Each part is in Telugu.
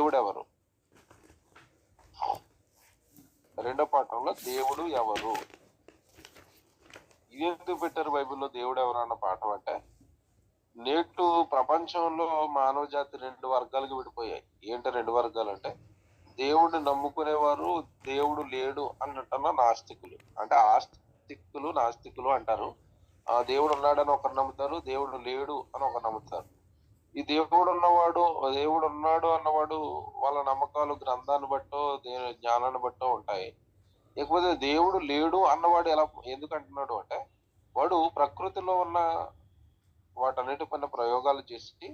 దేవుడు ఎవరు? రెండో పాఠంలో దేవుడు ఎవరు ఇది ఎందుకు పెట్టారు బైబిల్లో? దేవుడు ఎవరు అన్న పాఠం అంటే, నేటు ప్రపంచంలో మానవ జాతి 2 వర్గాలుగా విడిపోయాయి. ఏంటి 2 వర్గాలు అంటే, దేవుడిని నమ్ముకునేవారు, దేవుడు లేడు అన్నట్టున్న నాస్తికులు. అంటే ఆస్తికులు నాస్తికులు అంటారు. దేవుడు ఉన్నాడని ఒకరు నమ్ముతారు, దేవుడు లేడు అని ఒకరు నమ్ముతారు. ఈ దేవుడు ఉన్నాడు అన్నవాడు వాళ్ళ నమ్మకాలు గ్రంథాన్ని బట్టో జ్ఞానాన్ని బట్టో ఉంటాయి. లేకపోతే దేవుడు లేడు అన్నవాడు ఎందుకు అంటున్నాడు అంటే, వాడు ప్రకృతిలో ఉన్న వాటన్నిటిపైన ప్రయోగాలు చేసి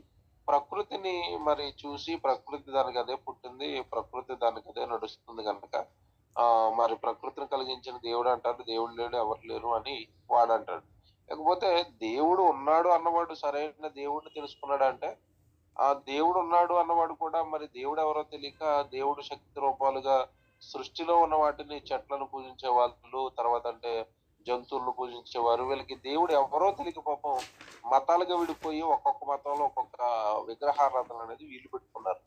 ప్రకృతిని మరి చూసి, ప్రకృతి దానికి అదే పుట్టింది, ప్రకృతి దానికి అదే నడుస్తుంది కనుక మరి ప్రకృతిని కలిగించిన దేవుడు అంటారు, దేవుడు లేడు ఎవరు లేరు అని వాడు అంటాడు. లేకపోతే దేవుడు ఉన్నాడు అన్నవాడు సరైన దేవుడిని తెలుసుకున్నాడు అంటే, ఆ దేవుడు ఉన్నాడు అన్నవాడు కూడా మరి దేవుడు ఎవరో తెలియక దేవుడు శక్తి రూపాలుగా సృష్టిలో ఉన్న వాటిని, చెట్లను పూజించే వాళ్ళు, తర్వాత అంటే జంతువులను పూజించేవారు. వీళ్ళకి దేవుడు ఎవరో తెలియక పాపం మతాలుగా విడిపోయి ఒక్కొక్క మతంలో ఒక్కొక్క విగ్రహారాధన అనేది వీళ్ళు పెట్టుకున్నారు.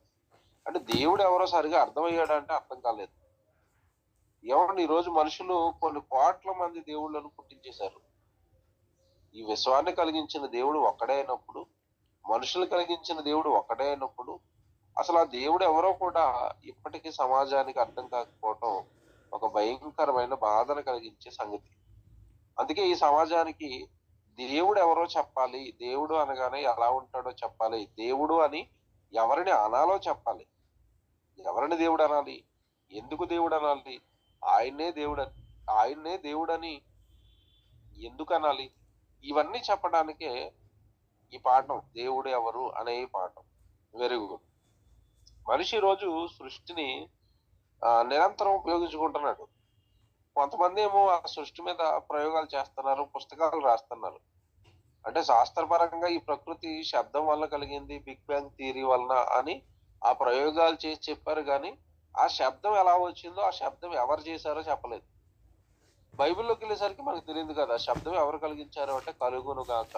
అంటే దేవుడు ఎవరో సరిగా అర్థమయ్యాడంటే అర్థం కాలేదు. ఏమంటే ఈ రోజు మనుషులు కొన్ని కోట్ల మంది దేవుళ్ళను పుట్టించేశారు. ఈ విశ్వాన్ని కలిగించిన దేవుడు ఒక్కడే అయినప్పుడు, మనుషులు కలిగించిన దేవుడు ఒక్కడే అయినప్పుడు, అసలు ఆ దేవుడు ఎవరో కూడా ఇప్పటికీ సమాజానికి అర్థం కాకపోవటం ఒక భయంకరమైన బాధను కలిగించే సంగతి. అందుకే ఈ సమాజానికి దేవుడు ఎవరో చెప్పాలి, దేవుడు అనగానే ఎలా ఉంటాడో చెప్పాలి, దేవుడు అని ఎవరిని అనాలో చెప్పాలి. ఎవరిని దేవుడు అనాలి, ఎందుకు దేవుడు అనాలి, ఆయన్నే దేవుడని ఎందుకు అనాలి, ఇవన్నీ చెప్పడానికే ఈ పాఠం, దేవుడు ఎవరు అనే ఈ పాఠం. Very good. మనిషి రోజు సృష్టిని నిరంతరం ఉపయోగించుకుంటున్నాడు. కొంతమంది ఏమో ఆ సృష్టి మీద ప్రయోగాలు చేస్తున్నారు, పుస్తకాలు రాస్తున్నారు. అంటే శాస్త్రపరంగా ఈ ప్రకృతి శబ్దం వల్ల కలిగింది, బిగ్ బ్యాంగ్ థియరీ వలన అని ఆ ప్రయోగాలు చేసి చెప్పారు. కానీ ఆ శబ్దం ఎలా వచ్చిందో, ఆ శబ్దం ఎవరు చేశారో చెప్పలేదు. బైబిల్లోకి వెళ్ళేసరికి మనకు తెలియదు కదా శబ్దం ఎవరు కలిగించారు అంటే, కలుగును గాక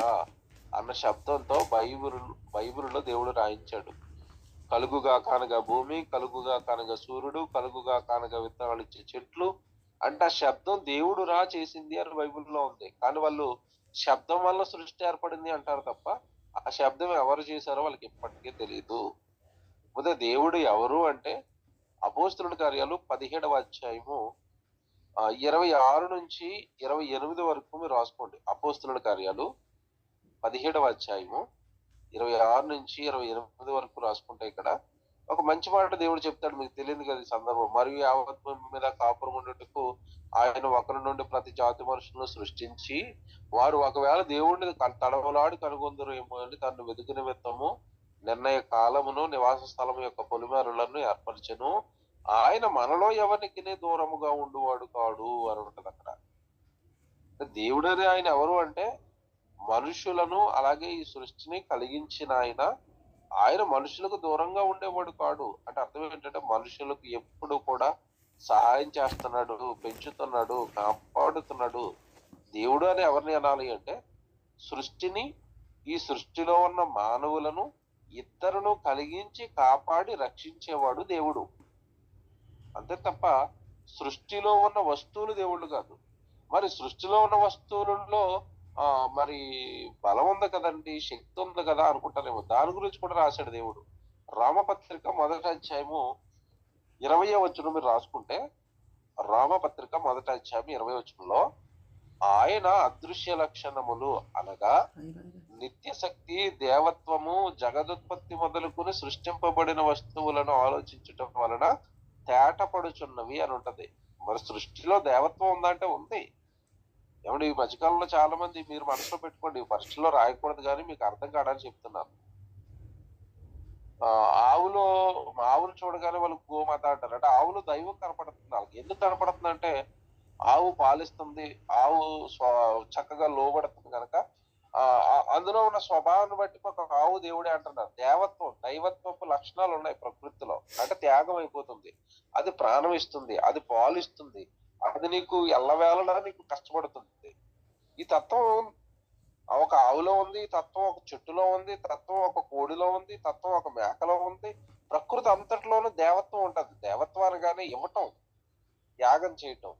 అన్న శబ్దంతో బైబిల్లో దేవుడు రాయించాడు. కలుగుగా కానగా భూమి, కలుగుగా కానగా సూర్యుడు, కలుగుగా కానగా విత్తనాలు ఇచ్చే చెట్లు అంటే ఆ శబ్దం దేవుడు రా చేసింది అని బైబిల్లో ఉంది. కానీ వాళ్ళు శబ్దం వల్ల సృష్టి ఏర్పడింది అంటారు తప్ప ఆ శబ్దం ఎవరు చేశారో వాళ్ళకి ఇప్పటికీ తెలియదు. పోతే దేవుడు ఎవరు అంటే, అపోస్తలుల కార్యాలు 17వ అధ్యాయము 26 నుంచి 28 వరకు మీరు రాసుకోండి. అపోస్తలుల కార్యాలు 17వ అధ్యాయము 26 నుంచి 28 వరకు రాసుకుంటే ఇక్కడ ఒక మంచి మాట దేవుడు చెప్తాడు. మీకు తెలియదు కదా ఈ సందర్భం. మరియు యావత్ భూమి మీద కాపురం ఉండేటకు ఆయన ఒకరి నుండి ప్రతి జాతి మనుషులను సృష్టించి, వారు ఒకవేళ దేవుడిని తడవలాడి కనుగొందరు ఏమో అని తను వెతుకు నిమిత్తము నిర్ణయ కాలమును నివాస స్థలము యొక్క పొలిమేరలను ఏర్పరిచెను. ఆయన మనలో ఎవరికి దూరముగా ఉండువాడు కాడు అని ఉంటది అక్కడ. దేవుడు అని ఆయన ఎవరు అంటే, మనుషులను అలాగే ఈ సృష్టిని కలిగించిన ఆయన మనుషులకు దూరంగా ఉండేవాడు కాడు. అంటే అర్థం ఏంటంటే, మనుషులకు ఎప్పుడు కూడా సహాయం చేస్తున్నాడు, పెంచుతున్నాడు, కాపాడుతున్నాడు. దేవుడు అని ఎవరిని అనాలి అంటే, సృష్టిని, ఈ సృష్టిలో ఉన్న మానవులను ఇద్దరును కలిగించి కాపాడి రక్షించేవాడు దేవుడు. అంతే తప్ప సృష్టిలో ఉన్న వస్తువులు దేవుళ్ళు కాదు. మరి సృష్టిలో ఉన్న వస్తువులలో మరి బలం ఉంది కదండి, శక్తి ఉంది కదా అనుకుంటారేమో. దాని గురించి కూడా రాశాడు దేవుడు. రామపత్రిక 1వ అధ్యాయము 20వ వచనం మీరు రాసుకుంటే, రామపత్రిక 1వ అధ్యాయం 20వ వచనంలో ఆయన అదృశ్య లక్షణములు అనగా నిత్య శక్తి, దేవత్వము, జగదుత్పత్తి మొదలుకొని సృష్టింపబడిన వస్తువులను ఆలోచించటం వలన తేటపడుచున్నవి అని ఉంటది. మరి సృష్టిలో దేవత్వం ఉందంటే ఉంది. ఏమంటే ఈ మధ్యకాలంలో చాలా మంది, మీరు మనసులో పెట్టుకోండి, పరీక్షలో రాయకూడదు కానీ మీకు అర్థం కాదని చెప్తున్నాను. ఆవులు చూడగానే వాళ్ళు గోమాత అంటారు. అంటే ఆవులు దైవం కనపడుతుంది వాళ్ళకి. ఎందుకు కనపడుతుంది అంటే, ఆవు పాలిస్తుంది, ఆవు చక్కగా లోబడుతుంది కనుక అందులో ఉన్న స్వభావాన్ని బట్టి ఒక ఆవు దేవుడే అంటున్నారు. దైవత్వపు లక్షణాలు ఉన్నాయి ప్రకృతిలో. అంటే త్యాగం అయిపోతుంది, అది ప్రాణం ఇస్తుంది, అది పాలు ఇస్తుంది, అది నీకు ఎల్లవేళలా నీకు కష్టపడుతుంది. ఈ తత్వం ఒక ఆవులో ఉంది, తత్వం ఒక చెట్టులో ఉంది, తత్వం ఒక కోడిలో ఉంది, తత్వం ఒక మేకలో ఉంది, ప్రకృతి అంతట్లోనూ దేవత్వం ఉంటది. దేవత్వం అనగానే ఇవ్వటం, త్యాగం చేయటం.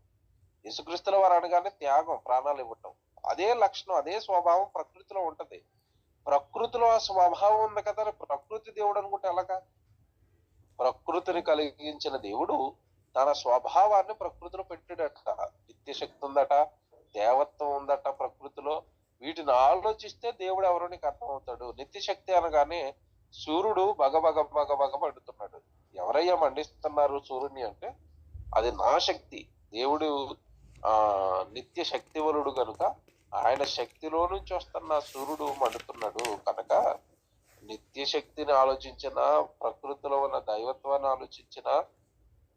యేసుక్రీస్తుల వారు అనగానే త్యాగం, ప్రాణాలు ఇవ్వటం. అదే లక్షణం, అదే స్వభావం ప్రకృతిలో ఉంటది. ప్రకృతిలో ఆ స్వభావం ఉంది కదా, ప్రకృతి దేవుడు అనుకుంటే ఎలాగా? ప్రకృతిని కలిగించిన దేవుడు తన స్వభావాన్ని ప్రకృతిలో పెట్టాడట. నిత్య శక్తి ఉందట, దేవత్వం ఉందట ప్రకృతిలో. వీటిని ఆలోచిస్తే దేవుడు ఎవరో నీకు అర్థమవుతాడు. నిత్య శక్తి అనగానే సూర్యుడు బగబగ బగబగ మండుతున్నాడు. ఎవరయ్యా మండిస్తున్నారు సూర్యుని అంటే అది నా శక్తి. దేవుడు నిత్య శక్తివలుడు కనుక ఆయన శక్తిలో నుంచి వస్తున్న సూర్యుడు మండుతున్నాడు కనుక నిత్య శక్తిని ఆలోచించిన, ప్రకృతిలో ఉన్న దైవత్వాన్ని ఆలోచించిన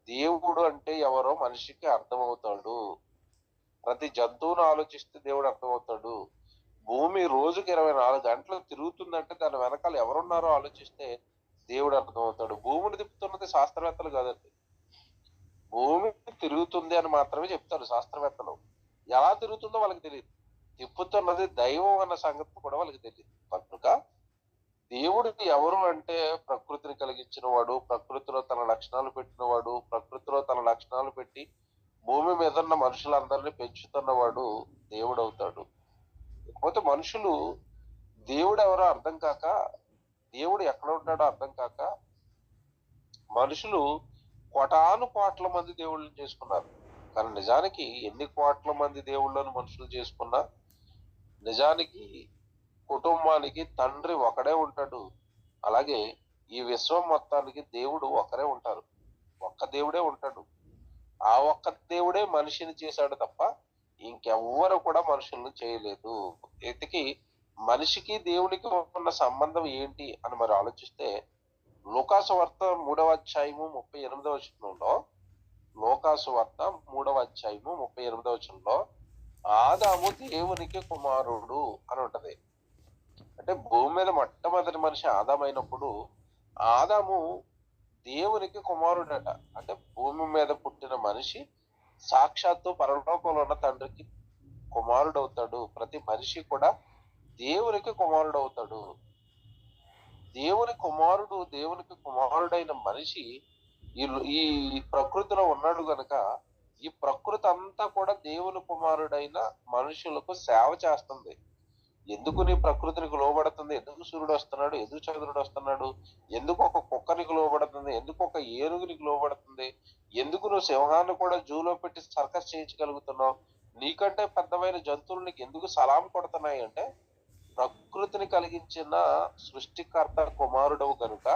దేవుడు అంటే ఎవరో మనిషికి అర్థమవుతాడు. ప్రతి జంతువును ఆలోచిస్తే దేవుడు అర్థమవుతాడు. భూమి రోజుకి 24 గంటలు తిరుగుతుందంటే దాని వెనకాల ఎవరున్నారో ఆలోచిస్తే దేవుడు అర్థమవుతాడు. భూమిని తిప్పుతున్నది శాస్త్రవేత్తలు కాదండి, భూమి తిరుగుతుంది అని మాత్రమే చెప్తారు శాస్త్రవేత్తలు. ఎలా తిరుగుతుందో వాళ్ళకి తెలియదు. తిప్పుతున్నది దైవం అన్న సంగతి కూడా వాళ్ళకి తెలియదు. కనుక దేవుడు ఎవరు అంటే ప్రకృతిని కలిగించిన వాడు, ప్రకృతిలో తన లక్షణాలు పెట్టినవాడు, ప్రకృతిలో తన లక్షణాలు పెట్టి భూమి మీద ఉన్న మనుషులందరినీ పెంచుతున్నవాడు దేవుడు అవుతాడు. లేకపోతే మనుషులు దేవుడు ఎవరో అర్థం కాక, దేవుడు ఎక్కడ ఉంటాడో అర్థం కాక మనుషులు కోటాను కోట్ల మంది దేవుళ్ళని చేసుకున్నారు. కానీ నిజానికి ఎన్ని కోట్ల మంది దేవుళ్ళను మనుషులు చేసుకున్నా నిజానికి కుటుంబానికి తండ్రి ఒకడే ఉంటాడు. అలాగే ఈ విశ్వం మొత్తానికి దేవుడు ఒకరే ఉంటారు. ఒక్క దేవుడే ఉంటాడు. ఆ ఒక్క దేవుడే మనిషిని చేశాడు తప్ప ఇంకెవ్వరు కూడా మనుషులను చేయలేదు. ఎతికి మనిషికి దేవునికి ఉన్న సంబంధం ఏంటి అని మరి ఆలోచిస్తే లూకాసు వార్త 3వ అధ్యాయము 38వ వచనంలో, లూకాసు వార్త 3వ అధ్యాయము 38వ వచనంలో ఆదాము దేవునికి కుమారుడు అని ఉంటది. అంటే భూమి మీద మొట్టమొదటి మనిషి ఆదామైనప్పుడు ఆదాము దేవునికి కుమారుడట. అంటే భూమి మీద పుట్టిన మనిషి సాక్షాత్తు పరలోకంలో ఉన్న తండ్రికి కుమారుడు అవుతాడు. ప్రతి మనిషి కూడా దేవునికి కుమారుడు అవుతాడు. దేవునికి కుమారుడైన మనిషి ఈ ప్రకృతిలో ఉన్నాడు గనక ఈ ప్రకృతి అంతా కూడా దేవుని కుమారుడైన మనుషులకు సేవ చేస్తుంది. ఎందుకు నీ ప్రకృతికి లోబడుతుంది? ఎందుకు సూర్యుడు వస్తున్నాడు? ఎందుకు చంద్రుడు వస్తున్నాడు? ఎందుకు ఒక కుక్కనికి లోబడుతుంది? ఎందుకు ఒక ఏనుగునికి లోబడుతుంది? ఎందుకు నువ్వు సింహాన్ని కూడా జూలో పెట్టి సర్కస్ చేయించగలుగుతున్నావు? నీకంటే పెద్దమైన జంతువులు నీకు ఎందుకు సలాం కొడుతున్నాయి అంటే ప్రకృతిని కలిగించిన సృష్టికర్త కుమారుడవు కనుక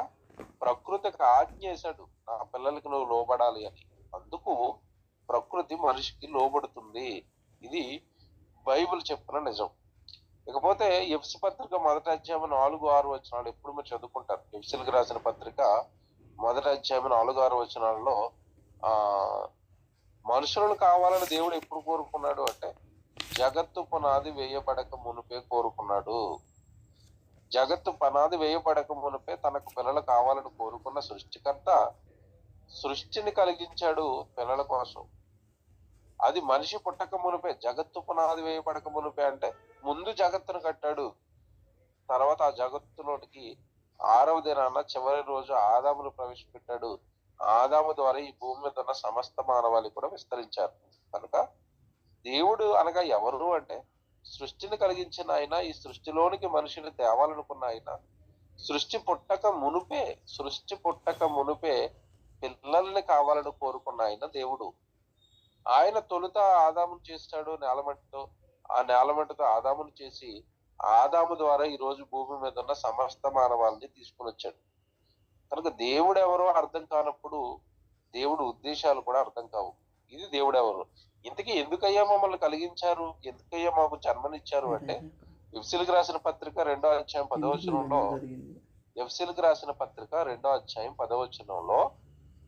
ప్రకృతికి ఆజ్ఞ చేశాడు, నా పిల్లలకి నువ్వు లోబడాలి అని. అందుకు ప్రకృతి మనిషికి లోబడుతుంది. ఇది బైబిల్ చెప్పిన నిజం. ఇకపోతే ఎఫ్సి పత్రిక 1వ అధ్యాయం 4-6 వచనాలు ఎప్పుడు మీరు చదువుకుంటారు. ఎఫ్సీలకు రాసిన పత్రిక 1వ అధ్యాయం 4-6 వచనాలలో మనుషులను కావాలని దేవుడు ఎప్పుడు కోరుకున్నాడు అంటే జగత్తు పునాది వేయబడక మునిపే కోరుకున్నాడు. జగత్తు పునాది వేయబడక మునిపే తనకు పిల్లలు కావాలని కోరుకున్న సృష్టికర్త సృష్టిని కలిగించాడు పిల్లల కోసం. అది మనిషి పుట్టక మునిపే, జగత్తు పునాది వేయబడక మునిపే అంటే ముందు జగత్తును కట్టాడు. తర్వాత ఆ జగత్తులోనికి 6వ దినాన చివరి రోజు ఆదామును ప్రవేశపెట్టాడు. ఆదాము ద్వారా ఈ భూమి మీద ఉన్న సమస్త మానవాళి కూడా విస్తరించారు. కనుక దేవుడు అనగా ఎవరు అంటే సృష్టిని కలిగించిన ఆయన, ఈ సృష్టిలోనికి మనిషిని తేవాలనుకున్న ఆయన, సృష్టి పుట్టక మునుపే పిల్లల్ని కావాలని కోరుకున్న ఆయన దేవుడు. ఆయన తొలుత ఆదామును చేస్తాడు నేలమట్టితో. ఆ నేలమట్టితో ఆదామును చేసి ఆదాము ద్వారా ఈ రోజు భూమి మీద ఉన్న సమస్త మానవాళిని తీసుకుని వచ్చాడు. కనుక దేవుడు ఎవరో అర్థం కానప్పుడు దేవుడు ఉద్దేశాలు కూడా అర్థం కావు. ఇది దేవుడు ఎవరు. ఇంతకీ ఎందుకయ్యా మమ్మల్ని కలిగించారు, ఎందుకయ్యా మాకు జన్మనిచ్చారు అంటే ఎఫ్సీలకు రాసిన పత్రిక 2వ అధ్యాయం 10వ వచనంలో, ఎఫ్సీలకు రాసిన పత్రిక 2వ అధ్యాయం 10వ వచనంలో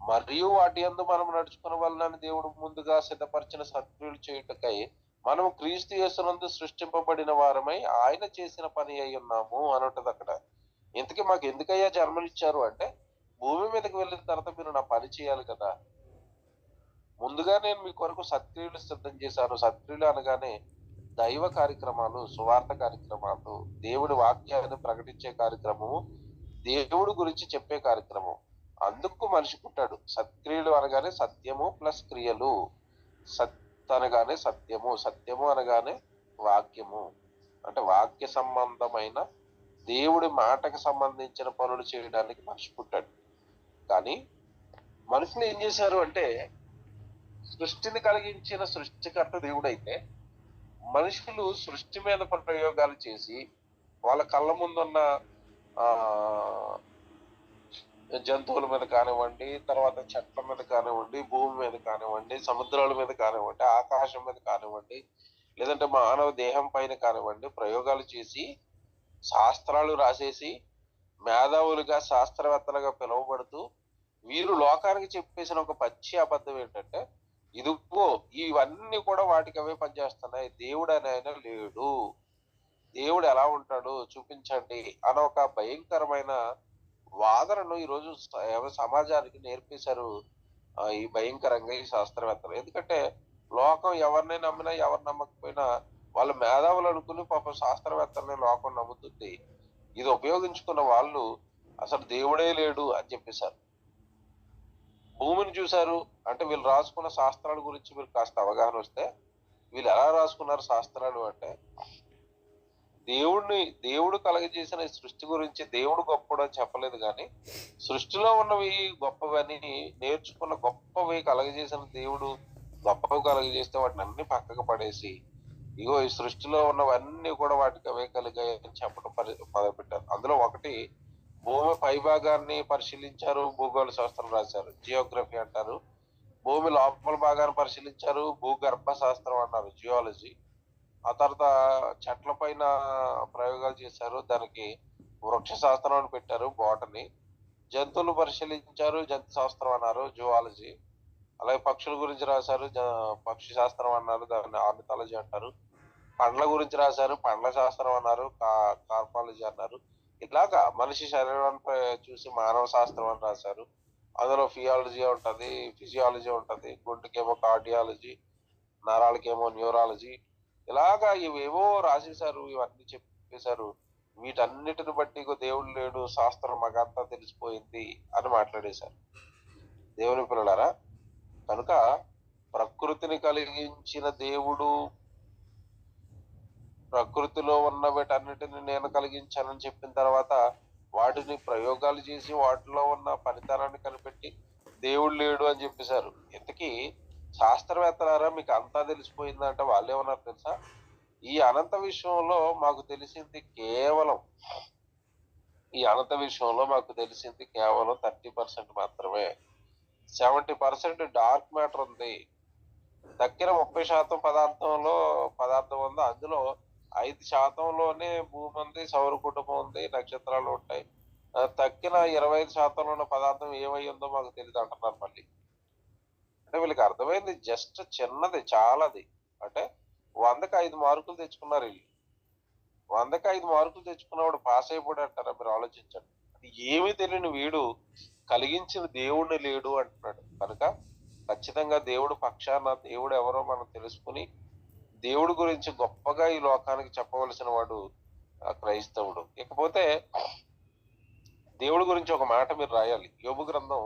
మరియు వాటి యందు మనం నడుచుకున్న వలనని దేవుడు ముందుగా సిద్ధపరిచిన సత్క్రియలు చేయుటకై మనం క్రీస్తు యేసునందు సృష్టింపబడిన వారమై ఆయన చేసిన పని అయి ఉన్నాము అని ఉంటది అక్కడ. ఇంతకీ మాకు ఎందుకయ్యా జన్మనిచ్చారు అంటే భూమి మీదకి వెళ్ళిన తర్వాత మీరు నా పని చేయాలి కదా. ముందుగా నేను మీ కొరకు సత్క్రియలు సిద్ధం చేశాను. సత్క్రియలు అనగానే దైవ కార్యక్రమాలు, సువార్త కార్యక్రమాలు, దేవుడి వాక్యాన్ని ప్రకటించే కార్యక్రమము, దేవుడి గురించి చెప్పే కార్యక్రమం. అందుకు మనిషి పుట్టాడు. సత్క్రియలు అనగానే సత్యము ప్లస్ క్రియలు, సత్ అనగానే సత్యము, సత్యము అనగానే వాక్యము. అంటే వాక్య సంబంధమైన దేవుడి మాటకు సంబంధించిన పనులు చేయడానికి మనిషి పుట్టాడు. కానీ మనుషులు ఏం చేశారు అంటే, సృష్టిని కలిగించిన సృష్టికర్త దేవుడైతే మనుషులు సృష్టి మీద ప్రయోగాలు చేసి వాళ్ళ కళ్ళ ముందున్న ఆ జంతువుల మీద కానివ్వండి, తర్వాత చెట్ల మీద కానివ్వండి, భూమి మీద కానివ్వండి, సముద్రాల మీద కానివ్వండి, ఆకాశం మీద కానివ్వండి, లేదంటే మానవ దేహం పైన కానివ్వండి ప్రయోగాలు చేసి శాస్త్రాలు రాసేసి మేధావులుగా శాస్త్రవేత్తలుగా పిలువబడుతూ వీరు లోకానికి చెప్పేసిన ఒక పచ్చి అబద్ధం ఏంటంటే, ఇదిగో ఇవన్నీ కూడా వాటికి అవే పనిచేస్తున్నాయి, దేవుడు అని ఆయన లేడు, దేవుడు ఎలా ఉంటాడు చూపించండి అని ఒక భయంకరమైన వాదనను ఈరోజు సమాజానికి నేర్పేశారు ఈ భయంకరంగా ఈ శాస్త్రవేత్తలు. ఎందుకంటే లోకం ఎవరిని నమ్మినా ఎవరు నమ్మకపోయినా వాళ్ళ మేధావులు అనుకుని పాపం శాస్త్రవేత్తల్ని లోకం నమ్ముతుంది. ఇది ఉపయోగించుకున్న వాళ్ళు అసలు దేవుడే లేడు అని చెప్పేశారు. భూమిని చూశారు అంటే వీళ్ళు రాసుకున్న శాస్త్రాల గురించి మీరు కాస్త అవగాహన వస్తే, వీళ్ళు ఎలా రాసుకున్నారు శాస్త్రాలు అంటే, దేవుడు కలగజేసిన సృష్టి గురించి దేవుడు గొప్పడు అని చెప్పలేదు, కానీ సృష్టిలో ఉన్నవి గొప్పవని నేర్చుకున్న గొప్పవి కలగజేసిన దేవుడు గొప్పవి కలగజేస్తే వాటిని అన్ని పక్కకు పడేసి ఇగో ఈ సృష్టిలో ఉన్నవన్నీ కూడా వాటికి అవే కలిగాయని చెప్పడం మొదలుపెట్టారు. అందులో ఒకటి, భూమి పైభాగాన్ని పరిశీలించారు, భూగోళ శాస్త్రం రాశారు, జియోగ్రఫీ అంటారు. భూమి లోపల భాగాన్ని పరిశీలించారు, భూగర్భ శాస్త్రం అన్నారు, జియాలజీ. ఆ తర్వాత చెట్ల పైన ప్రయోగాలు చేశారు, దానికి వృక్ష శాస్త్రం అని పెట్టారు, బోటనీ. జంతువులు పరిశీలించారు, జంతు శాస్త్రం అన్నారు, జువాలజీ. అలాగే పక్షుల గురించి రాశారు, పక్షి శాస్త్రం అన్నారు, దాన్ని ఆర్నిథాలజీ అంటారు. పండ్ల గురించి రాశారు, పండ్ల శాస్త్రం అన్నారు, కార్పాలజీ అన్నారు. ఇలాగా మనిషి శరీరాన్ని చూసి మానవ శాస్త్రం అని రాశారు. అందులో ఫియాలజీ ఉంటది, ఫిజియాలజీ ఉంటది, గుండెకేమో కార్డియాలజీ, నరాలకేమో న్యూరాలజీ. ఇలాగా ఇవేవో రాసేశారు, ఇవన్నీ చెప్పేశారు. వీటన్నిటిని బట్టి దేవుడు లేడు, శాస్త్రం మగంతా తెలిసిపోయింది అని మాట్లాడేశారు. దేవుని పిల్లలారా, కనుక ప్రకృతిని కలిగించిన దేవుడు, ప్రకృతిలో ఉన్న వీటన్నిటిని నేను కలిగించానని చెప్పిన తర్వాత వాటిని ప్రయోగాలు చేసి వాటిలో ఉన్న పనితనాన్ని కనిపెట్టి దేవుడు లేడు అని చెప్పేశారు. ఇంతకీ శాస్త్రవేత్తలారా మీకు అంతా తెలిసిపోయిందంటే వాళ్ళు ఏమన్నారు తెలుసా? ఈ అనంత విషయంలో మాకు తెలిసింది కేవలం 30% మాత్రమే. 70% డార్క్ మ్యాటర్ ఉంది. దగ్గర 30% పదార్థం ఉంది. అందులో 5%లోనే భూమి ఉంది, సౌర కుటుంబం ఉంది, నక్షత్రాలు ఉంటాయి. తక్కిన 25% ఉన్న పదార్థం ఏమై ఉందో మాకు తెలియదు అంటున్నారు మళ్ళీ. అంటే వీళ్ళకి అర్థమైంది జస్ట్ చిన్నది, చాలాది. అంటే 100కి 5 మార్కులు తెచ్చుకున్నారు వీళ్ళు. 100కి 5 మార్కులు తెచ్చుకున్నవాడు పాస్ అయిపోయాడు అంటారా? మీరు ఆలోచించండి. అది ఏమీ తెలియని వీడు కలిగించిన దేవుడిని లేడు అంటున్నాడు. కనుక ఖచ్చితంగా దేవుడు పక్షాన దేవుడు ఎవరో మనం తెలుసుకుని దేవుడి గురించి గొప్పగా ఈ లోకానికి చెప్పవలసిన వాడు క్రైస్తవుడు. ఇకపోతే దేవుడి గురించి ఒక మాట మీరు రాయాలి. యోబు గ్రంథం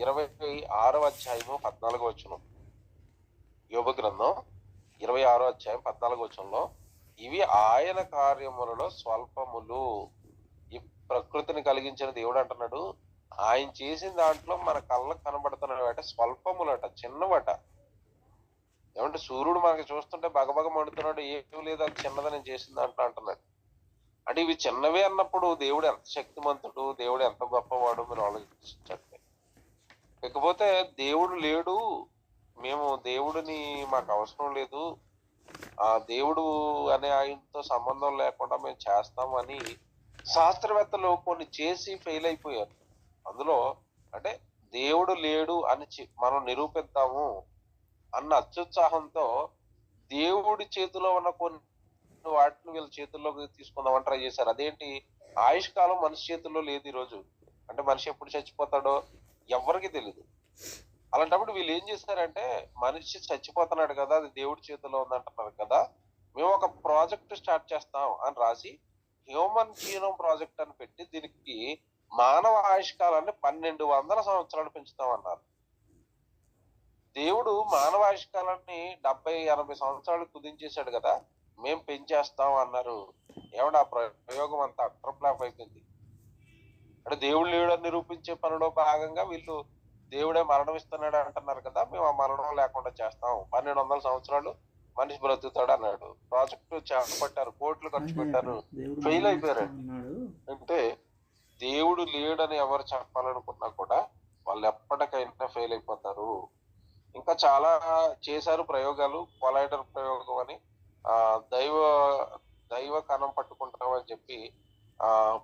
26వ అధ్యాయము 14వ వచనం. యోబు గ్రంథం 26వ అధ్యాయం 14వ వచనంలో, ఇవి ఆయన కార్యములలో స్వల్పములు. ఈ ప్రకృతిని కలిగించిన దేవుడు అంటున్నాడు, ఆయన చేసిన దాంట్లో మన కళ్ళకు కనబడుతున్నవట స్వల్పములట, చిన్నవట. ఏమంటే సూర్యుడు మనకి చూస్తుంటే బగబగ మండుతున్నాడు, ఏమీ లేదు అది చిన్నదని నేను చేసిన దాంట్లో అంటున్నాడు. అంటే ఇవి చిన్నవే అన్నప్పుడు దేవుడు ఎంత శక్తిమంతుడు, దేవుడు ఎంత గొప్పవాడు మీరు ఆలోచించండి. ఇకపోతే దేవుడు లేడు, మేము దేవుడిని మాకు అవసరం లేదు, ఆ దేవుడు అనే ఆయనతో సంబంధం లేకుండా మేము చేస్తామని శాస్త్రవేత్తలు కొన్ని చేసి ఫెయిల్ అయిపోయారు. అందులో అంటే దేవుడు లేడు అని మనం నిరూపిద్దాము అన్న అత్యుత్సాహంతో దేవుడి చేతిలో ఉన్న కొన్ని వాటిని వీళ్ళ చేతుల్లోకి తీసుకుందామని ట్రై చేశారు. అదేంటి, ఆయుష్కాలం మనిషి చేతుల్లో లేదు ఈరోజు. అంటే మనిషి ఎప్పుడు చచ్చిపోతాడో ఎవరికి తెలియదు. అలాంటప్పుడు వీళ్ళు ఏం చేశారంటే, మనిషి చచ్చిపోతున్నాడు కదా, అది దేవుడి చేతిలో ఉందంటున్నారు కదా, మేము ఒక ప్రాజెక్ట్ స్టార్ట్ చేస్తాం అని రాసి హ్యూమన్ జీనోమ్ ప్రాజెక్ట్ అని పెట్టి దీనికి మానవ ఆయుష్కాలాన్ని 1200 సంవత్సరాలు పెంచుతామన్నారు. దేవుడు మానవ ఆయుష్కాలాన్ని 70-80 సంవత్సరాలు కుదించేశాడు కదా, మేం పెంచేస్తాం అన్నారు. ఏమంటే ఆ ప్రయోగం అంతా అట్టర్ ఫ్లాప్ అయిపోయింది. అంటే దేవుడు లేడని నిరూపించే పనిలో భాగంగా వీళ్ళు దేవుడే మరణం ఇస్తున్నాడు అంటున్నారు కదా, మేము ఆ మరణం లేకుండా చేస్తాం, 1200 సంవత్సరాలు మనిషి బ్రతుకుతాడు అన్నాడు. ప్రాజెక్టు చేపట్టారు, కోట్లు ఖర్చు పెట్టారు, ఫెయిల్ అయిపోయారు. అంటే దేవుడు లేడని ఎవరు చెప్పాలనుకున్నా కూడా వాళ్ళు ఎప్పటికైనా ఫెయిల్ అయిపోతారు. ఇంకా చాలా చేశారు ప్రయోగాలు. కొలైడర్ ప్రయోగం అని, దైవ దైవ కణం పట్టుకుంటాం అని చెప్పి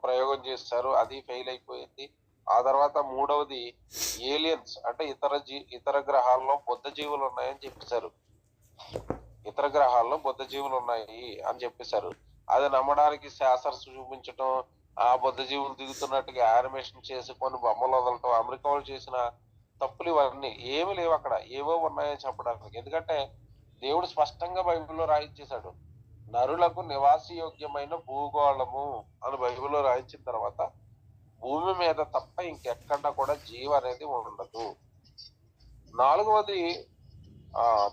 ప్రయోగం చేస్తారు, అది ఫెయిల్ అయిపోయింది. ఆ తర్వాత మూడవది ఏలియన్స్, అంటే ఇతర గ్రహాల్లో బుద్ధ జీవులు ఉన్నాయని చెప్పేశారు. ఇతర గ్రహాల్లో బుద్ధ జీవులు ఉన్నాయి అని చెప్పేశారు. అది నమ్మడానికి శాస్త్రం చూపించటం, ఆ బుద్ధ జీవులు దిగుతున్నట్టుగా యానిమేషన్ చేసి కొన్ని బొమ్మలు వదలటం, అమెరికా వాళ్ళు చేసిన తప్పులు ఇవన్నీ ఏమి లేవు అక్కడ, ఏవో ఉన్నాయని చెప్పడానికి. ఎందుకంటే దేవుడు స్పష్టంగా బైబిల్లో రాయించేశాడు, నరులకు నివాసయోగ్యమైన భూగోళము అని బైబిల్లో రాయించిన తర్వాత భూమి మీద తప్ప ఇంకెక్కడ కూడా జీవం అనేది ఉండదు. నాలుగవది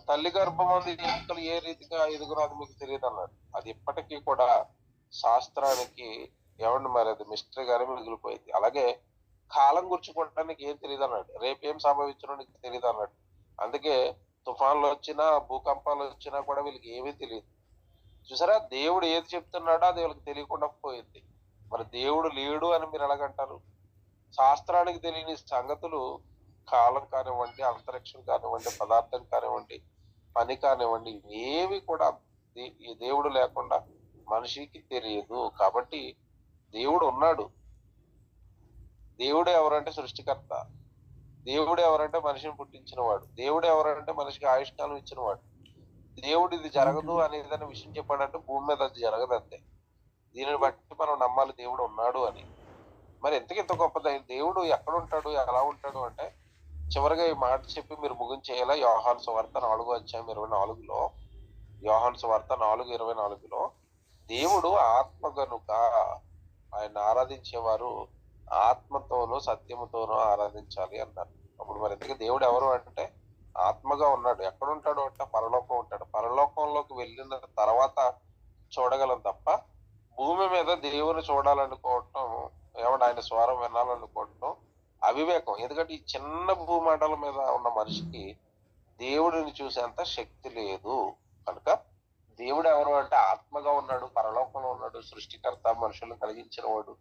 తల్లి గర్భం అంది ఎముకలు ఏ రీతిగా ఎదుగురాదు మీకు తెలియదు అన్నాడు. అది ఇప్పటికీ కూడా శాస్త్రానికి ఏమండి మరి అది మిస్టరీగానే మిగిలిపోయింది. అలాగే కాలం గుర్చుకోవడానికి ఏం తెలియదు అన్నాడు. రేపేం సంభవించడం నీకు తెలియదు అన్నాడు. అందుకే తుఫాన్లు వచ్చినా భూకంపాలు వచ్చినా కూడా వీళ్ళకి ఏమీ తెలియదు. చూసారా, దేవుడు ఏది చెప్తున్నాడో అది వీళ్ళకి తెలియకుండా పోయింది. మరి దేవుడు లేడు అని మీరు ఎలాగంటారు? శాస్త్రానికి తెలియని సంగతులు కాలం కానివ్వండి, అంతరిక్షం కానివ్వండి, పదార్థం కానివ్వండి, పని కానివ్వండి, ఏవి కూడా ఈ దేవుడు లేకుండా మనిషికి తెలియదు. కాబట్టి దేవుడు ఉన్నాడు. దేవుడు ఎవరంటే సృష్టికర్త. దేవుడు ఎవరంటే మనిషిని పుట్టించిన వాడు. దేవుడు ఎవరంటే మనిషికి ఆయుష్కాలం ఇచ్చిన వాడు. దేవుడు ఇది జరగదు అనేదన్న విషయం చెప్పాడంటే భూమి మీద అది జరగదు అంతే. దీనిని బట్టి మనం నమ్మాలి దేవుడు ఉన్నాడు అని. మరి ఇంత గొప్ప దేవుడు ఎక్కడ ఉంటాడు, ఎలా ఉంటాడు అంటే చివరిగా ఈ మాట చెప్పి మీరు ముగించేయాలా. యోహాను సువార్త 4:24లో, యోహాను సువార్త 4:24లో దేవుడు ఆత్మ గనుక ఆయన ఆరాధించేవారు ఆత్మతోనూ సత్యముతోనూ ఆరాధించాలి అన్నారు. అప్పుడు మరి ఇంతకీ దేవుడు ఎవరు అంటే ఆత్మగా ఉన్నాడు. ఎక్కడ ఉంటాడు అంటే పరలోకం ఉంటాడు. పరలోకంలోకి వెళ్ళిన తర్వాత చూడగలం తప్ప భూమి మీద దేవుని చూడాలనుకోవటం, ఏమన్నా ఆయన స్వరం వినాలనుకోవటం అవివేకం. ఎందుకంటే ఈ చిన్న భూమండలం మీద ఉన్న మనిషికి దేవుడిని చూసేంత శక్తి లేదు. కనుక దేవుడు ఎవరు అంటే ఆత్మగా ఉన్నాడు, పరలోకంలో ఉన్నాడు, సృష్టికర్త, మనుషులను కలిగించిన వాడు,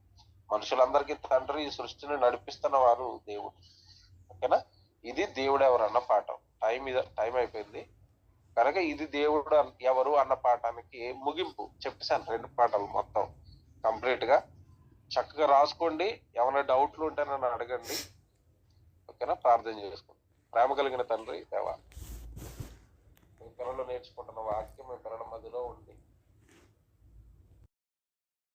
మనుషులందరికీ తండ్రి, ఈ సృష్టిని నడిపిస్తున్న వారు దేవుడు. ఓకేనా? ఇది దేవుడు ఎవరు అన్న పాఠం. టైం అయిపోయింది కనుక ఇది దేవుడు ఎవరు అన్న పాఠానికి ముగింపు చెప్పేశాను. 2 పాఠాలు మొత్తం కంప్లీట్ గా చక్కగా రాసుకోండి. ఏమైనా డౌట్లు ఉంటే నన్ను అడగండి. ఓకేనా? ప్రార్థన చేసుకోండి. ప్రేమ కలిగిన తండ్రి దేవా, మీ పిల్లలు నేర్చుకుంటున్న వాక్యం మీ పిల్లల మధ్యలో ఉండి